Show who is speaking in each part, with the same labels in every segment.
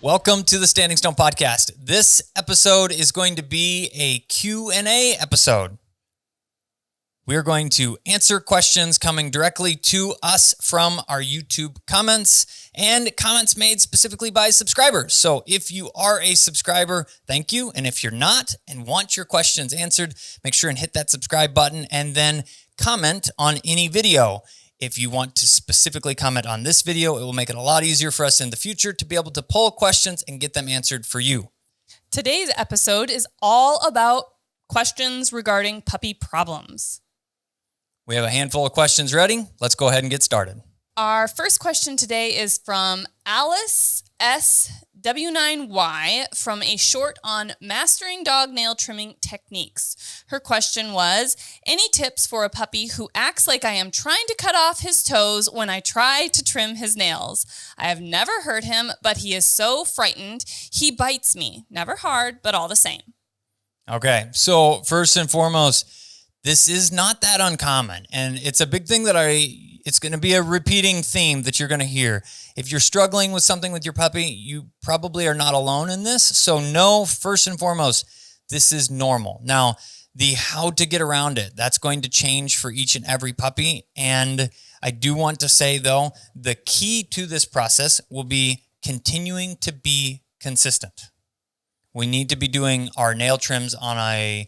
Speaker 1: Welcome to the Standing Stone podcast. This episode is going to be a Q&A episode. We're going to answer questions coming directly to us from our YouTube comments and comments made specifically by subscribers. So if you are a subscriber, thank you. And if you're not and want your questions answered, make sure and hit that subscribe button and then comment on any video. If you want to specifically comment on this video, it will make it a lot easier for us in the future to be able to pull questions and get them answered for you.
Speaker 2: Today's episode is all about questions regarding puppy problems.
Speaker 1: We have a handful of questions ready. Let's go ahead and get started.
Speaker 2: Our first question today is from Alice SW9Y from a short on mastering dog nail trimming techniques. Her question was, any tips for a puppy who acts like I am trying to cut off his toes when I try to trim his nails? I have never hurt him, but he is so frightened. He bites me. Never hard, but all the same.
Speaker 1: Okay, so first and foremost, this is not that uncommon, and it's a big thing that it's going to be a repeating theme that you're going to hear. If you're struggling with something with your puppy, you probably are not alone in this. So no, first and foremost, this is normal. Now, the how to get around it, that's going to change for each and every puppy. And I do want to say, though, the key to this process will be continuing to be consistent. We need to be doing our nail trims on a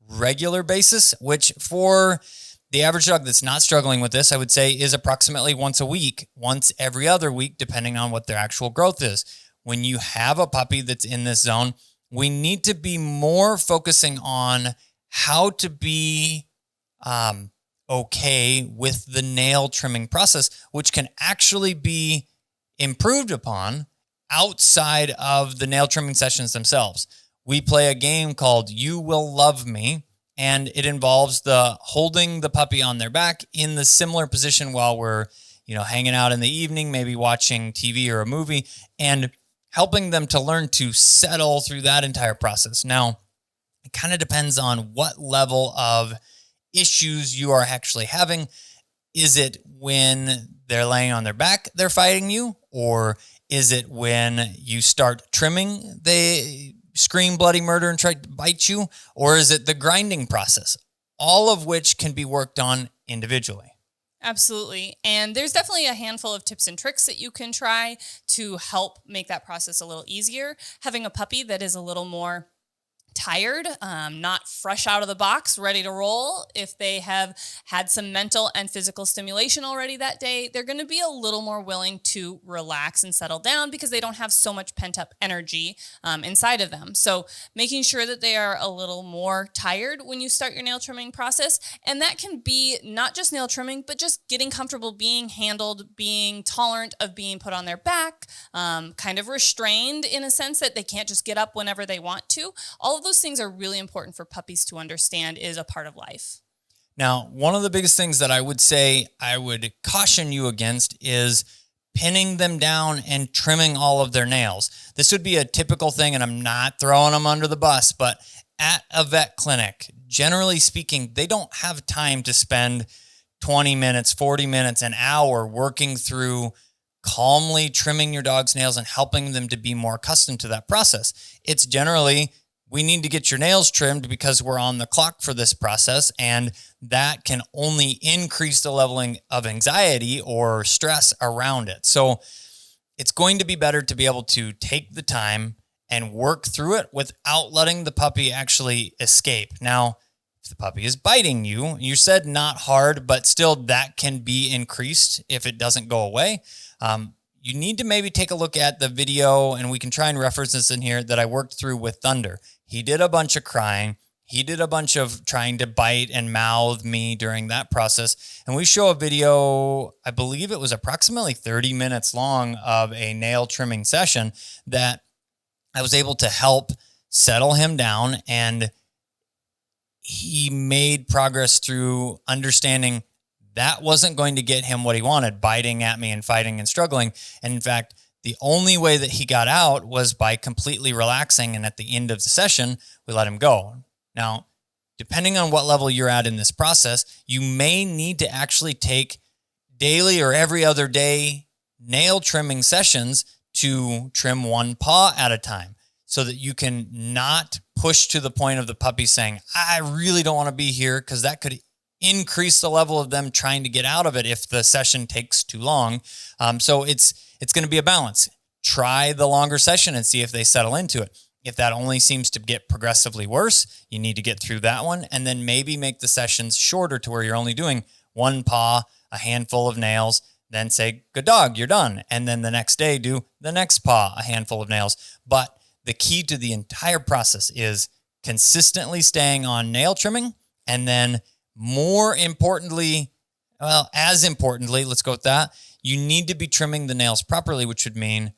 Speaker 1: regular basis, which for the average dog that's not struggling with this, I would say is approximately once a week, once every other week, depending on what their actual growth is. When you have a puppy that's in this zone, we need to be more focusing on how to be okay with the nail trimming process, which can actually be improved upon outside of the nail trimming sessions themselves. We play a game called You Will Love Me, and it involves the holding the puppy on their back in the similar position while we're, hanging out in the evening, maybe watching TV or a movie, and helping them to learn to settle through that entire process. Now, it kind of depends on what level of issues you are actually having. Is it when they're laying on their back, they're fighting you? Or is it when you start trimming, they scream bloody murder and try to bite you? Or is it the grinding process? All of which can be worked on individually.
Speaker 2: Absolutely. And there's definitely a handful of tips and tricks that you can try to help make that process a little easier. Having a puppy that is a little more tired, not fresh out of the box, ready to roll. If they have had some mental and physical stimulation already that day, they're going to be a little more willing to relax and settle down because they don't have so much pent up energy inside of them. So making sure that they are a little more tired when you start your nail trimming process. And that can be not just nail trimming, but just getting comfortable being handled, being tolerant of being put on their back, kind of restrained in a sense that they can't just get up whenever they want to. All of those things are really important for puppies to understand is a part of life.
Speaker 1: Now, one of the biggest things that I would say I would caution you against is pinning them down and trimming all of their nails. This would be a typical thing, and I'm not throwing them under the bus, but at a vet clinic, generally speaking, they don't have time to spend 20 minutes, 40 minutes, an hour working through calmly trimming your dog's nails and helping them to be more accustomed to that process. It's generally, we need to get your nails trimmed because we're on the clock for this process, and that can only increase the leveling of anxiety or stress around it. So it's going to be better to be able to take the time and work through it without letting the puppy actually escape. Now, if the puppy is biting you, you said not hard, but still that can be increased if it doesn't go away. You need to maybe take a look at the video, and we can try and reference this in here, that I worked through with Thunder. He did a bunch of crying. He did a bunch of trying to bite and mouth me during that process. And we show a video, I believe it was approximately 30 minutes long, of a nail trimming session that I was able to help settle him down. And he made progress through understanding that wasn't going to get him what he wanted, biting at me and fighting and struggling. And in fact, the only way that he got out was by completely relaxing. And at the end of the session, we let him go. Now, depending on what level you're at in this process, you may need to actually take daily or every other day nail trimming sessions to trim one paw at a time so that you can not push to the point of the puppy saying, I really don't want to be here, because that could increase the level of them trying to get out of it if the session takes too long. So it's going to be a balance. Try the longer session and see if they settle into it. If that only seems to get progressively worse, you need to get through that one, and then maybe make the sessions shorter to where you're only doing one paw, a handful of nails, then say, good dog, you're done. And then the next day, do the next paw, a handful of nails. But the key to the entire process is consistently staying on nail trimming. And then more importantly, well, as importantly, let's go with that, you need to be trimming the nails properly, which would mean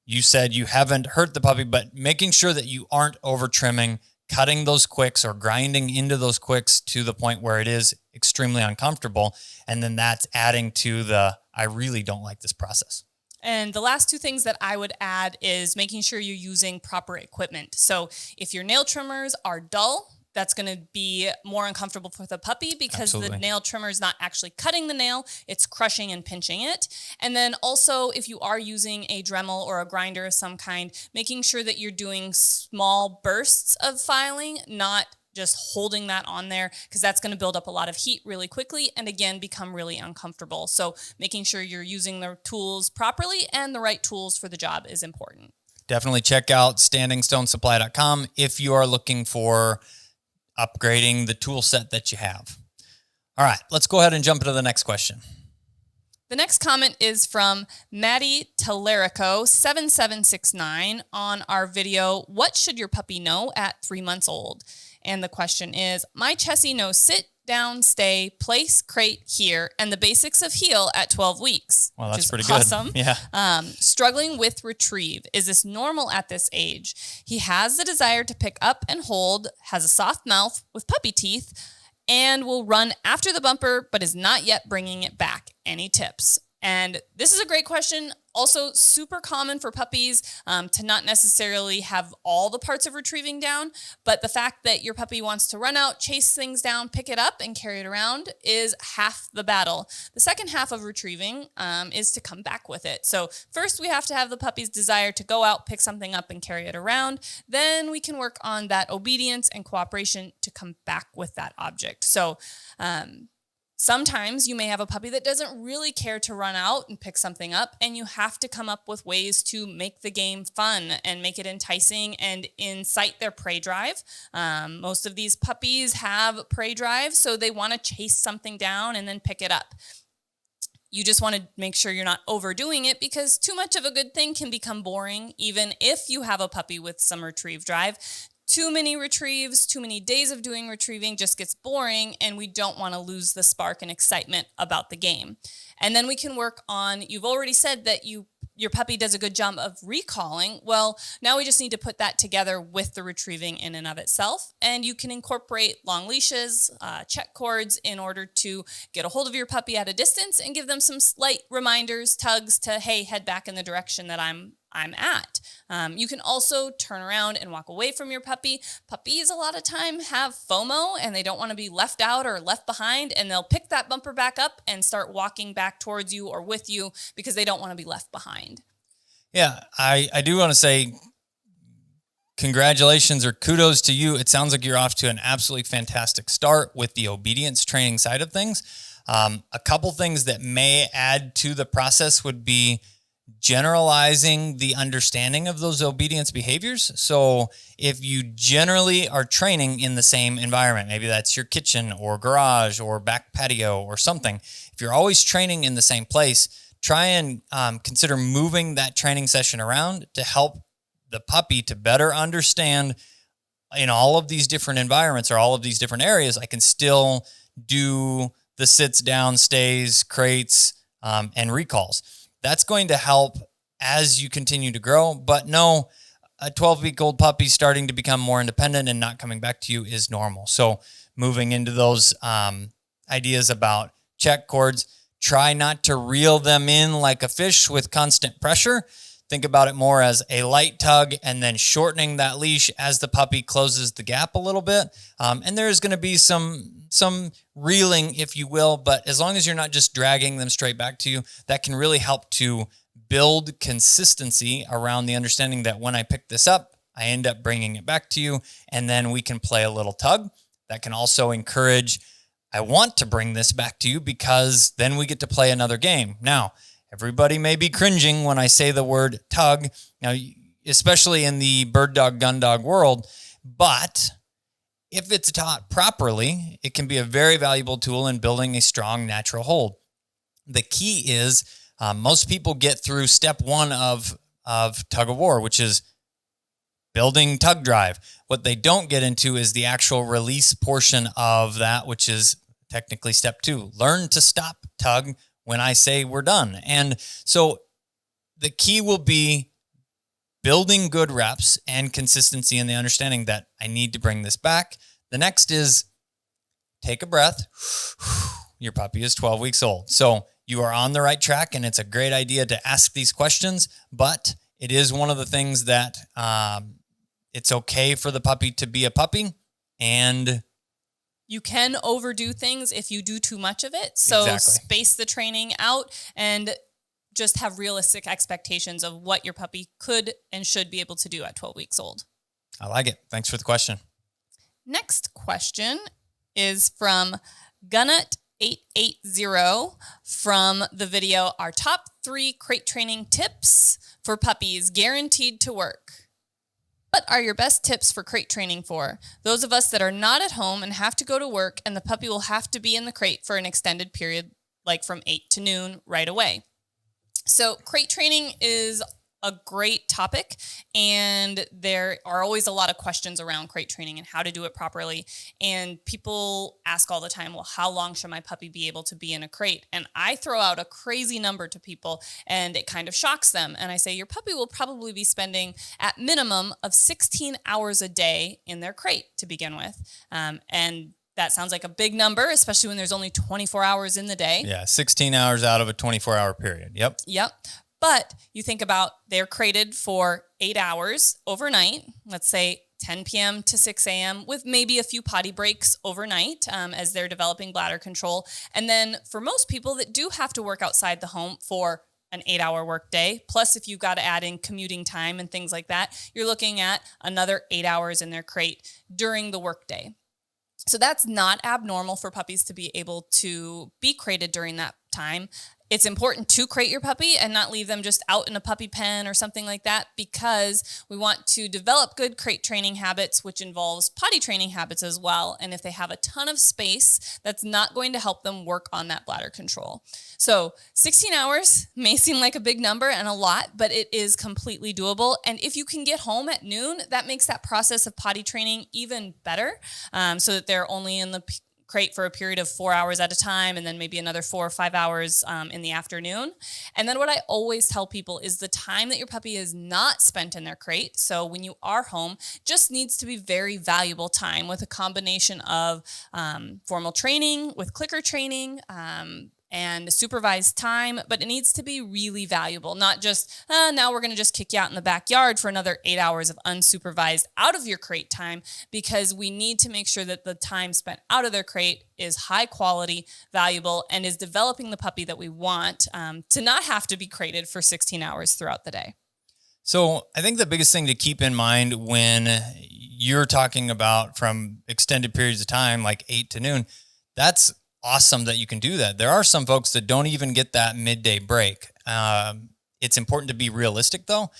Speaker 1: you said you haven't hurt the puppy, but making sure that you aren't over trimming, cutting those quicks or grinding into those quicks to the point where it is extremely uncomfortable. And then that's adding to the, I really don't like this process.
Speaker 2: And the last two things that I would add is making sure you're using proper equipment. So if your nail trimmers are dull, that's going to be more uncomfortable for the puppy because the nail trimmer is not actually cutting the nail, it's crushing and pinching it. And then also, if you are using a Dremel or a grinder of some kind, making sure that you're doing small bursts of filing, not just holding that on there, because that's going to build up a lot of heat really quickly and again become really uncomfortable. So making sure you're using the tools properly and the right tools for the job is important.
Speaker 1: Definitely check out standingstonesupply.com if you are looking for upgrading the tool set that you have. All right, let's go ahead and jump into the next question.
Speaker 2: The next comment is from Maddie Telerico 7769 on our video, What Should Your Puppy Know at 3 months old? And the question is, my Chessie knows sit, down, stay, place, crate, here, and the basics of heel at 12 weeks.
Speaker 1: Well, that's pretty
Speaker 2: awesome.
Speaker 1: good. Yeah.
Speaker 2: Struggling with retrieve. Is this normal at this age? He has the desire to pick up and hold, has a soft mouth with puppy teeth, and will run after the bumper, but is not yet bringing it back. Any tips? And this is a great question. Also super common for puppies to not necessarily have all the parts of retrieving down, but the fact that your puppy wants to run out, chase things down, pick it up, and carry it around is half the battle. The second half of retrieving is to come back with it. So first we have to have the puppy's desire to go out, pick something up, and carry it around. Then we can work on that obedience and cooperation to come back with that object. So sometimes you may have a puppy that doesn't really care to run out and pick something up, and you have to come up with ways to make the game fun and make it enticing and incite their prey drive. Most of these puppies have prey drive, so they want to chase something down and then pick it up. You just want to make sure you're not overdoing it, because too much of a good thing can become boring, even if you have a puppy with some retrieve drive. Too many retrieves, too many days of doing retrieving just gets boring, and we don't want to lose the spark and excitement about the game. And then we can work on, you've already said that your puppy does a good job of recalling. Well, now we just need to put that together with the retrieving in and of itself. And you can incorporate long leashes, check cords in order to get a hold of your puppy at a distance and give them some slight reminders, tugs to, hey, head back in the direction that I'm at. You can also turn around and walk away from your puppy. Puppies a lot of time have FOMO and they don't want to be left out or left behind, and they'll pick that bumper back up and start walking back towards you or with you because they don't want to be left behind.
Speaker 1: Yeah, I do want to say congratulations or kudos to you. It sounds like you're off to an absolutely fantastic start with the obedience training side of things. A couple things that may add to the process would be generalizing the understanding of those obedience behaviors. So if you generally are training in the same environment, maybe that's your kitchen or garage or back patio or something, if you're always training in the same place, try and consider moving that training session around to help the puppy to better understand in all of these different environments or all of these different areas, I can still do the sits, down, stays, crates, and recalls. That's going to help as you continue to grow. But no, a 12-week-old puppy starting to become more independent and not coming back to you is normal. So moving into those ideas about check cords, try not to reel them in like a fish with constant pressure. Think about it more as a light tug and then shortening that leash as the puppy closes the gap a little bit. And there's going to be some reeling, if you will, but as long as you're not just dragging them straight back to you, that can really help to build consistency around the understanding that when I pick this up, I end up bringing it back to you, and then we can play a little tug. That can also encourage, I want to bring this back to you because then we get to play another game. Now, everybody may be cringing when I say the word tug, now, especially in the bird dog, gun dog world, but if it's taught properly, it can be a very valuable tool in building a strong natural hold. The key is most people get through step one of tug of war, which is building tug drive. What they don't get into is the actual release portion of that, which is technically step two. Learn to stop tug when I say we're done. And so the key will be building good reps and consistency in the understanding that I need to bring this back. The next is take a breath. Your puppy is 12 weeks old. So you are on the right track, and it's a great idea to ask these questions, but it is one of the things that it's okay for the puppy to be a puppy, and
Speaker 2: you can overdo things if you do too much of it. So space the training out and just have realistic expectations of what your puppy could and should be able to do at 12 weeks old.
Speaker 1: I like it. Thanks for the question.
Speaker 2: Next question is from Gunnut880 from the video, our top 3 crate training tips for puppies guaranteed to work. What are your best tips for crate training for those of us that are not at home and have to go to work, and the puppy will have to be in the crate for an extended period, like from 8 to noon right away? So crate training is a great topic, and there are always a lot of questions around crate training and how to do it properly. And people ask all the time, well, how long should my puppy be able to be in a crate? And I throw out a crazy number to people, and it kind of shocks them. And I say, your puppy will probably be spending at minimum of 16 hours a day in their crate to begin with. And that sounds like a big number, especially when there's only 24 hours in the day.
Speaker 1: Yeah, 16 hours out of a 24-hour period. Yep.
Speaker 2: But you think about they're crated for 8 hours overnight, let's say 10 p.m. to 6 a.m. with maybe a few potty breaks overnight as they're developing bladder control. And then for most people that do have to work outside the home for an 8-hour work day, plus if you've got to add in commuting time and things like that, you're looking at another 8 hours in their crate during the work day. So that's not abnormal for puppies to be able to be crated during that time. It's important to crate your puppy and not leave them just out in a puppy pen or something like that, because we want to develop good crate training habits, which involves potty training habits as well. And if they have a ton of space, that's not going to help them work on that bladder control. So 16 hours may seem like a big number and a lot, but it is completely doable. And if you can get home at noon, that makes that process of potty training even better, so that they're only in the crate for a period of 4 hours at a time, and then maybe another 4 or 5 hours in the afternoon. And then what I always tell people is the time that your puppy is not spent in their crate, so when you are home, just needs to be very valuable time with a combination of formal training, with clicker training, and supervised time, but it needs to be really valuable, not just, now we're going to just kick you out in the backyard for another 8 hours of unsupervised out of your crate time, because we need to make sure that the time spent out of their crate is high quality, valuable, and is developing the puppy that we want to not have to be crated for 16 hours throughout the day.
Speaker 1: So I think the biggest thing to keep in mind when you're talking about from extended periods of time, like 8 to noon, that's awesome that you can do that. There are some folks that don't even get that midday break. It's important to be realistic though.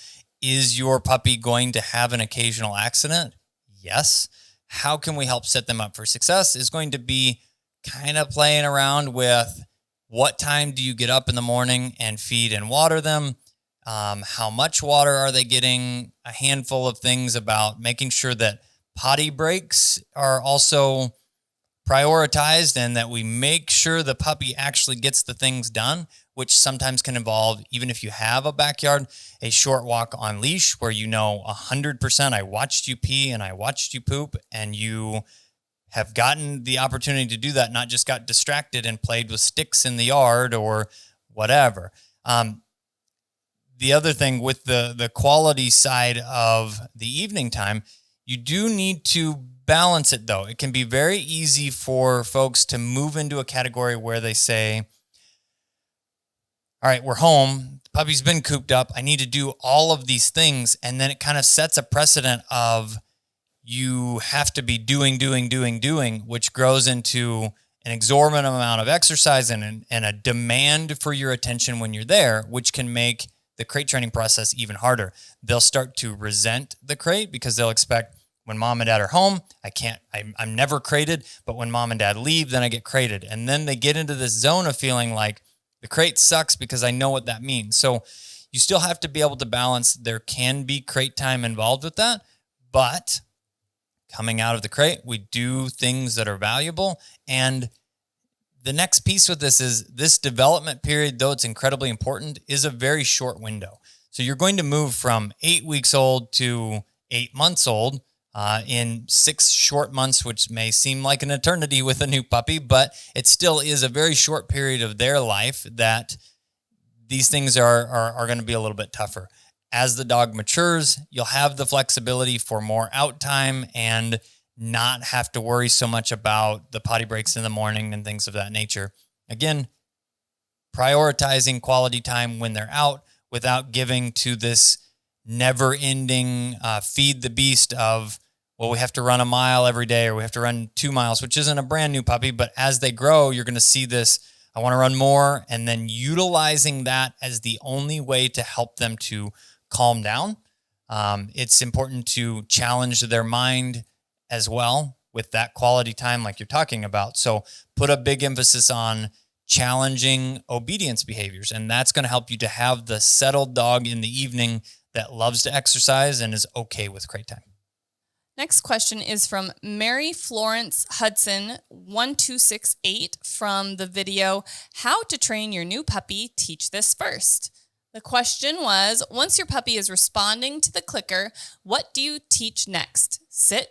Speaker 1: Is your puppy going to have an occasional accident? Yes. How can we help set them up for success is going to be kind of playing around with what time do you get up in the morning and feed and water them? How much water are they getting? A handful of things about making sure that potty breaks are also prioritized, and that we make sure the puppy actually gets the things done, which sometimes can involve, even if you have a backyard, a short walk on leash where 100% I watched you pee and I watched you poop, and you have gotten the opportunity to do that, not just got distracted and played with sticks in the yard or whatever. The other thing with the quality side of the evening time, you do need to balance it though. It can be very easy for folks to move into a category where they say, all right, we're home. The puppy's been cooped up. I need to do all of these things. And then it kind of sets a precedent of you have to be doing, which grows into an exorbitant amount of exercise and a demand for your attention when you're there, which can make the crate training process even harder. They'll start to resent the crate because they'll expect when mom and dad are home, I'm never crated, but when mom and dad leave, then I get crated. And then they get into this zone of feeling like the crate sucks because I know what that means. So you still have to be able to balance. There can be crate time involved with that, but coming out of the crate, we do things that are valuable. And the next piece with this is this development period, though it's incredibly important, is a very short window. So you're going to move from 8 weeks old to 8 months old in 6 short months, which may seem like an eternity with a new puppy, but it still is a very short period of their life that these things are going to be a little bit tougher. As the dog matures, you'll have the flexibility for more out time and not have to worry so much about the potty breaks in the morning and things of that nature. Again, prioritizing quality time when they're out without giving to this never-ending feed the beast of, well, we have to run a mile every day or we have to run 2 miles, which isn't a brand new puppy, but as they grow, you're going to see this, I want to run more, and then utilizing that as the only way to help them to calm down. It's important to challenge their mind as well with that quality time like you're talking about. So put a big emphasis on challenging obedience behaviors, and that's going to help you to have the settled dog in the evening that loves to exercise and is okay with crate time.
Speaker 2: Next question is from Mary Florence Hudson 1268 from the video, How to Train Your New Puppy, Teach This First. The question was, once your puppy is responding to the clicker, what do you teach next? Sit.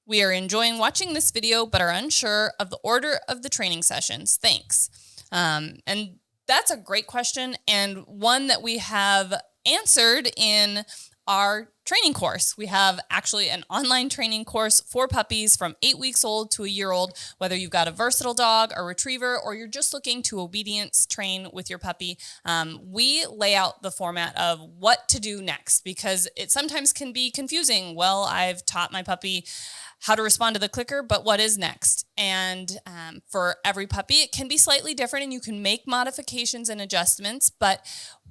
Speaker 2: We are enjoying watching this video, but are unsure of the order of the training sessions. Thanks. And that's a great question, and one that we have answered in our training course. We have actually an online training course for puppies from 8 weeks old to a year old, whether you've got a versatile dog, a retriever, or you're just looking to obedience train with your puppy. We lay out the format of what to do next because it sometimes can be confusing. Well, I've taught my puppy how to respond to the clicker, but what is next? And for every puppy, it can be slightly different and you can make modifications and adjustments. But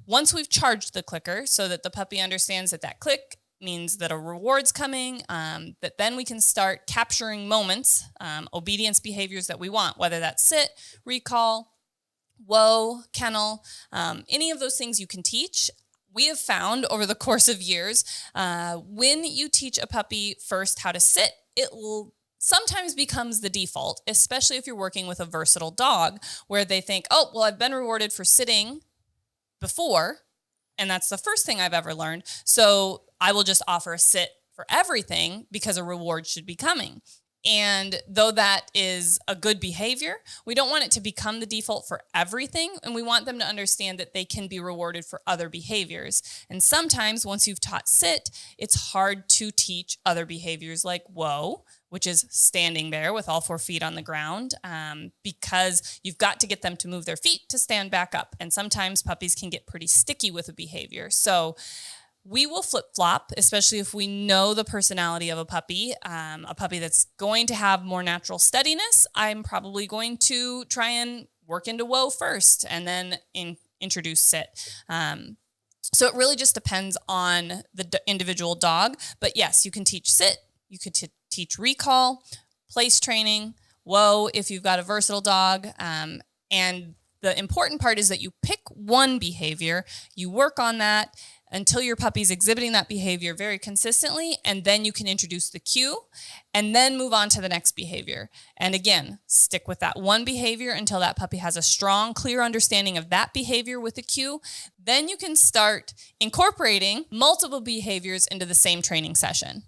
Speaker 2: once we've charged the clicker so that the puppy understands that that click means that a reward's coming, that then we can start capturing moments, obedience behaviors that we want, whether that's sit, recall, whoa, kennel, any of those things you can teach. We have found over the course of years, when you teach a puppy first how to sit, it will sometimes becomes the default, especially if you're working with a versatile dog where they think, oh, well, I've been rewarded for sitting before, and that's the first thing I've ever learned. So I will just offer a sit for everything because a reward should be coming. And though that is a good behavior, we don't want it to become the default for everything. And we want them to understand that they can be rewarded for other behaviors. And sometimes once you've taught sit, it's hard to teach other behaviors like whoa, which is standing there with all 4 feet on the ground, because you've got to get them to move their feet to stand back up. And sometimes puppies can get pretty sticky with a behavior. So we will flip-flop, especially if we know the personality of a puppy that's going to have more natural steadiness. I'm probably going to try and work into whoa first and then introduce sit. So it really just depends on the individual dog. But yes, you can teach sit, you could teach recall, place training, whoa if you've got a versatile dog. And the important part is that you pick one behavior, you work on that until your puppy's exhibiting that behavior very consistently, and then you can introduce the cue and then move on to the next behavior. And again, stick with that one behavior until that puppy has a strong, clear understanding of that behavior with the cue. Then you can start incorporating multiple behaviors into the same training session.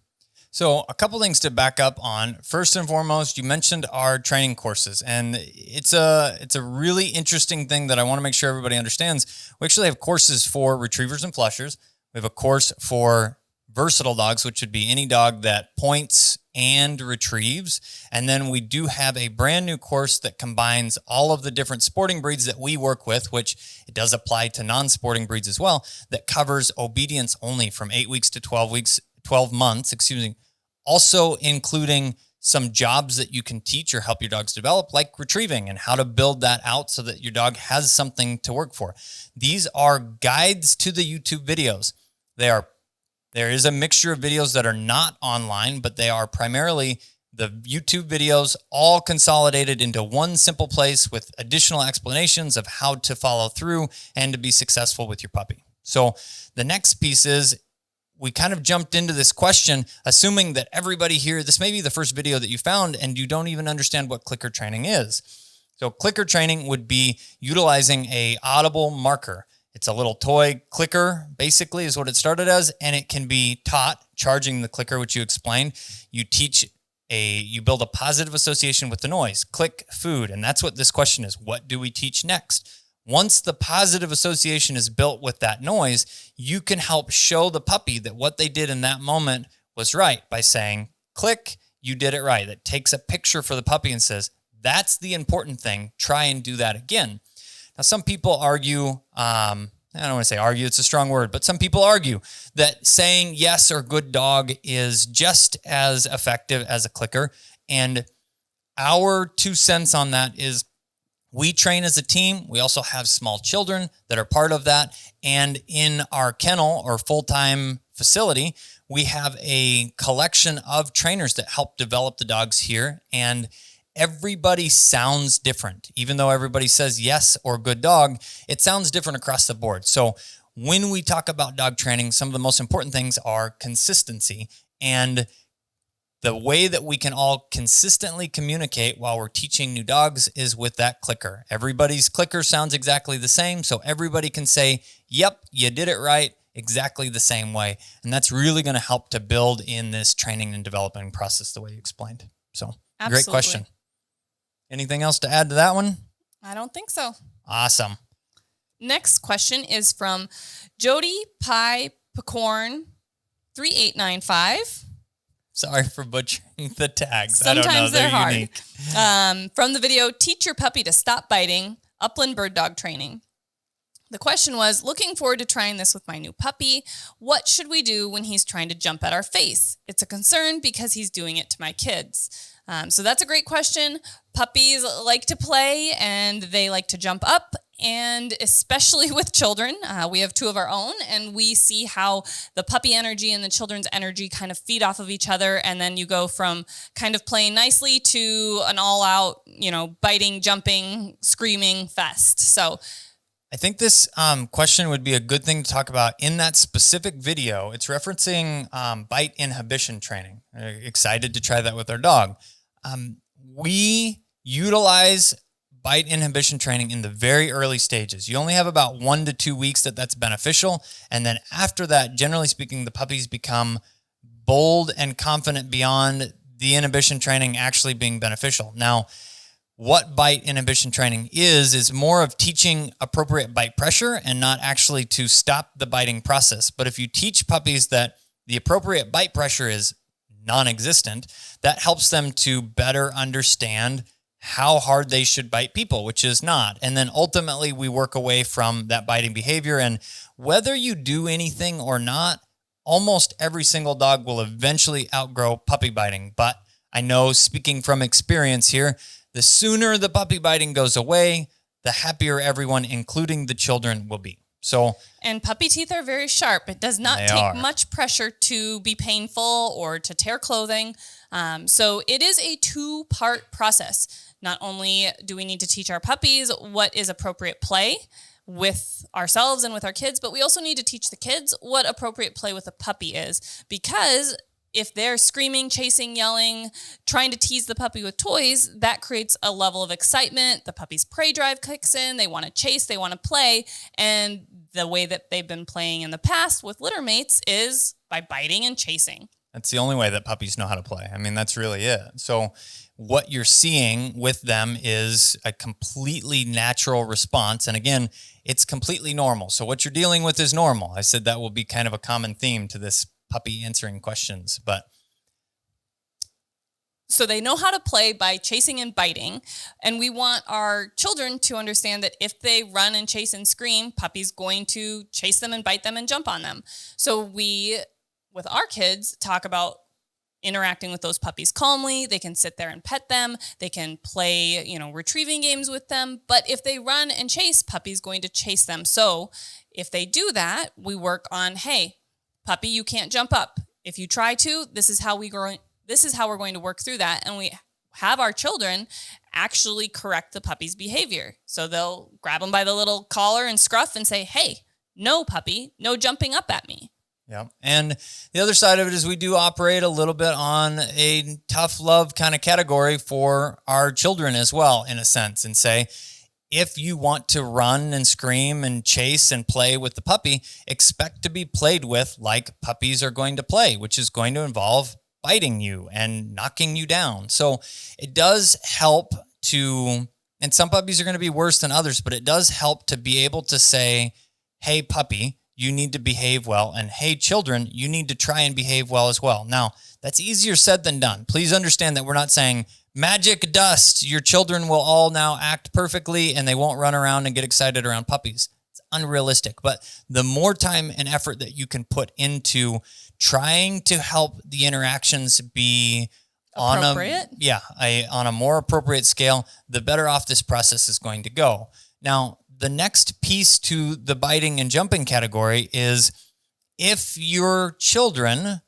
Speaker 1: So a couple things to back up on. First and foremost, you mentioned our training courses, and it's a really interesting thing that I want to make sure everybody understands. We actually have courses for retrievers and flushers. We have a course for versatile dogs, which would be any dog that points and retrieves. And then we do have a brand new course that combines all of the different sporting breeds that we work with, which it does apply to non-sporting breeds as well, that covers obedience only from 8 weeks to 12 months, also including some jobs that you can teach or help your dogs develop, like retrieving and how to build that out so that your dog has something to work for. These are guides to the YouTube videos. There is a mixture of videos that are not online, but they are primarily the YouTube videos all consolidated into one simple place with additional explanations of how to follow through and to be successful with your puppy. So the next piece is, we kind of jumped into this question, assuming that everybody here, this may be the first video that you found and you don't even understand what clicker training is. So clicker training would be utilizing a audible marker. It's a little toy clicker, basically, is what it started as, and it can be taught, charging the clicker, which you explained. You build a positive association with the noise, click food, and that's what this question is. What do we teach next? Once the positive association is built with that noise, you can help show the puppy that what they did in that moment was right by saying, click, you did it right. That takes a picture for the puppy and says, that's the important thing. Try and do that again. Now, some people argue, I don't want to say argue, it's a strong word, but some people argue that saying yes or good dog is just as effective as a clicker. And our 2 cents on that is, we train as a team. We also have small children that are part of that. And in our kennel or full-time facility, we have a collection of trainers that help develop the dogs here. And everybody sounds different. Even though everybody says yes or good dog, it sounds different across the board. So when we talk about dog training, some of the most important things are consistency. And the way that we can all consistently communicate while we're teaching new dogs is with that clicker. Everybody's clicker sounds exactly the same, so everybody can say, yep, you did it right, exactly the same way. And that's really going to help to build in this training and development process the way you explained. So,
Speaker 2: Absolutely.
Speaker 1: Great question. Anything else to add to that one?
Speaker 2: I don't think so.
Speaker 1: Awesome.
Speaker 2: Next question is from Jody Pie Pecorn 3895.
Speaker 1: Sorry for butchering the tags.
Speaker 2: Sometimes
Speaker 1: I don't know.
Speaker 2: they're hard.
Speaker 1: Unique.
Speaker 2: From the video, Teach Your Puppy to Stop Biting, Upland Bird Dog Training. The question was, looking forward to trying this with my new puppy. What should we do when he's trying to jump at our face? It's a concern because he's doing it to my kids. So that's a great question. Puppies like to play and they like to jump up, and especially with children. We have 2 of our own, and we see how the puppy energy and the children's energy kind of feed off of each other. And then you go from kind of playing nicely to an all-out, biting, jumping, screaming fest. So
Speaker 1: I think this question would be a good thing to talk about in that specific video. It's referencing bite inhibition training. Excited to try that with our dog. We utilize bite inhibition training in the very early stages. You only have about 1 to 2 weeks that's beneficial. And then after that, generally speaking, the puppies become bold and confident beyond the inhibition training actually being beneficial. Now, what bite inhibition training is more of teaching appropriate bite pressure and not actually to stop the biting process. But if you teach puppies that the appropriate bite pressure is non-existent, that helps them to better understand how hard they should bite people, which is not. And then ultimately we work away from that biting behavior. And whether you do anything or not, almost every single dog will eventually outgrow puppy biting. But I know, speaking from experience here, the sooner the puppy biting goes away, the happier everyone, including the children, will be.
Speaker 2: And puppy teeth are very sharp. It does not take much pressure to be painful or to tear clothing. So it is a 2-part process. Not only do we need to teach our puppies what is appropriate play with ourselves and with our kids, but we also need to teach the kids what appropriate play with a puppy is. Because if they're screaming, chasing, yelling, trying to tease the puppy with toys, that creates a level of excitement. The puppy's prey drive kicks in. They want to chase, they want to play. And the way that they've been playing in the past with litter mates is by biting and chasing.
Speaker 1: That's the only way that puppies know how to play. I mean, that's really it. So what you're seeing with them is a completely natural response. And again, it's completely normal. So what you're dealing with is normal. I said that will be kind of a common theme to this puppy answering questions. But
Speaker 2: So they know how to play by chasing and biting. And we want our children to understand that if they run and chase and scream, puppy's going to chase them and bite them and jump on them. So we, with our kids, talk about interacting with those puppies calmly. They can sit there and pet them. They can play, retrieving games with them. But if they run and chase, puppy's going to chase them. So if they do that, we work on, hey, puppy, you can't jump up. If you try to, this is how we're going to work through that. And we have our children actually correct the puppy's behavior. So they'll grab them by the little collar and scruff and say, hey, no puppy, no jumping up at me.
Speaker 1: Yeah. And the other side of it is we do operate a little bit on a tough love kind of category for our children as well, in a sense, and say, if you want to run and scream and chase and play with the puppy, expect to be played with like puppies are going to play, which is going to involve biting you and knocking you down. So it does help to, and some puppies are going to be worse than others, but it does help to be able to say, hey, puppy, you need to behave well. And hey, children, you need to try and behave well as well. Now, that's easier said than done. Please understand that we're not saying magic dust, your children will all now act perfectly and they won't run around and get excited around puppies. It's unrealistic. But the more time and effort that you can put into trying to help the interactions be
Speaker 2: appropriate,
Speaker 1: on a more appropriate scale, the better off this process is going to go. Now, the next piece to the biting and jumping category is if your children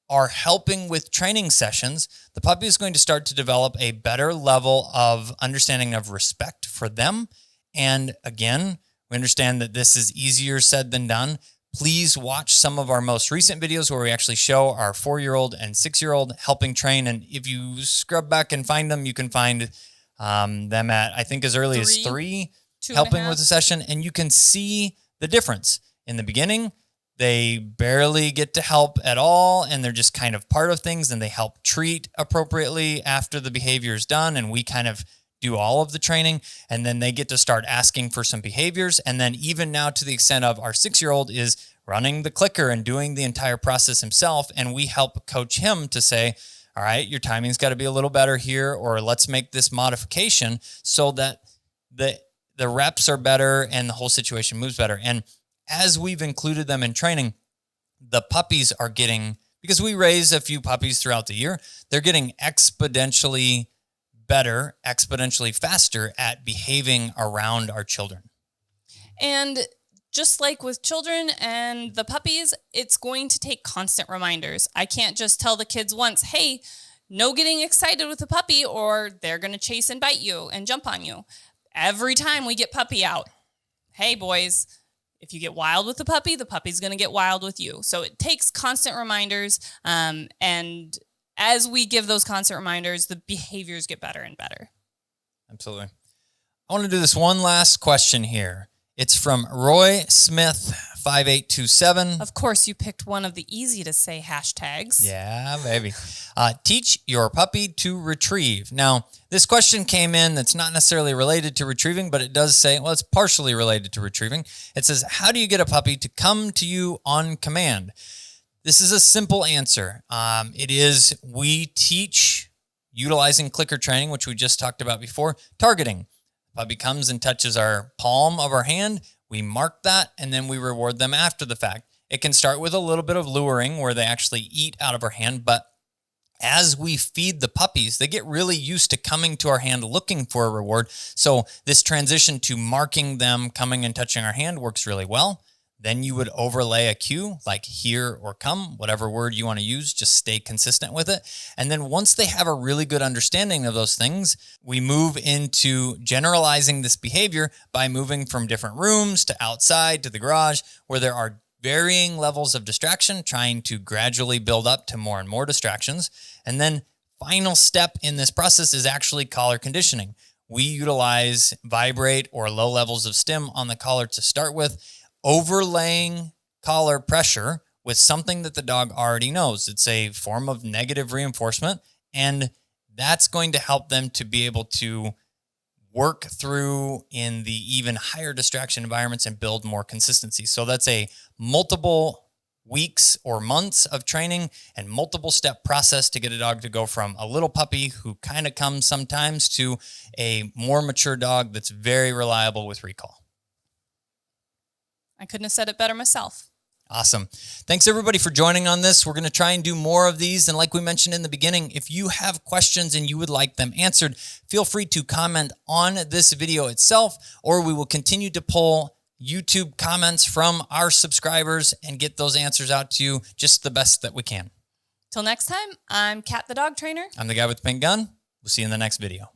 Speaker 1: are helping with training sessions, the puppy is going to start to develop a better level of understanding of respect for them. And again, we understand that this is easier said than done. Please watch some of our most recent videos where we actually show our 4-year-old and 6-year-old helping train. And if you scrub back and find them, you can find them at, I think, as early as 3 helping with a session. And you can see the difference. In the beginning, they barely get to help at all, and they're just kind of part of things, and they help treat appropriately after the behavior is done, and we kind of do all of the training, and then they get to start asking for some behaviors, and then even now to the extent of our 6-year-old is running the clicker and doing the entire process himself, and we help coach him to say, all right, your timing's got to be a little better here, or let's make this modification so that the reps are better and the whole situation moves better. And as we've included them in training, the puppies are getting, because we raise a few puppies throughout the year, they're getting exponentially better, exponentially faster at behaving around our children.
Speaker 2: And just like with children and the puppies, it's going to take constant reminders. I can't just tell the kids once, hey, no getting excited with a puppy or they're going to chase and bite you and jump on you. Every time we get puppy out, hey, boys, if you get wild with the puppy's going to get wild with you. So it takes constant reminders. And as we give those constant reminders, the behaviors get better and better.
Speaker 1: Absolutely. I want to do this one last question here. It's from Roy Smith, 5827.
Speaker 2: Of course, you picked one of the easy to say hashtags.
Speaker 1: Yeah, baby. Teach your puppy to retrieve. Now, this question came in that's not necessarily related to retrieving, but it does say, well, it's partially related to retrieving. It says, how do you get a puppy to come to you on command? This is a simple answer. It is, we teach utilizing clicker training, which we just talked about before, targeting. Puppy comes and touches our palm of our hand. We mark that, and then we reward them after the fact. It can start with a little bit of luring where they actually eat out of our hand, but as we feed the puppies, they get really used to coming to our hand looking for a reward. So this transition to marking them, coming and touching our hand works really well. Then you would overlay a cue like here or come, whatever word you want to use, just stay consistent with it. And then once they have a really good understanding of those things, we move into generalizing this behavior by moving from different rooms to outside to the garage where there are varying levels of distraction, trying to gradually build up to more and more distractions. And then final step in this process is actually collar conditioning. We utilize vibrate or low levels of stim on the collar to start with, overlaying collar pressure with something that the dog already knows. It's a form of negative reinforcement, and that's going to help them to be able to work through in the even higher distraction environments and build more consistency. So that's a multiple weeks or months of training and multiple step process to get a dog to go from a little puppy who kind of comes sometimes to a more mature dog that's very reliable with recall.
Speaker 2: I couldn't have said it better myself.
Speaker 1: Awesome. Thanks everybody for joining on this. We're going to try and do more of these. And like we mentioned in the beginning, if you have questions and you would like them answered, feel free to comment on this video itself, or we will continue to pull YouTube comments from our subscribers and get those answers out to you just the best that we can.
Speaker 2: Till next time, I'm Kat the dog trainer.
Speaker 1: I'm the guy with the pink gun. We'll see you in the next video.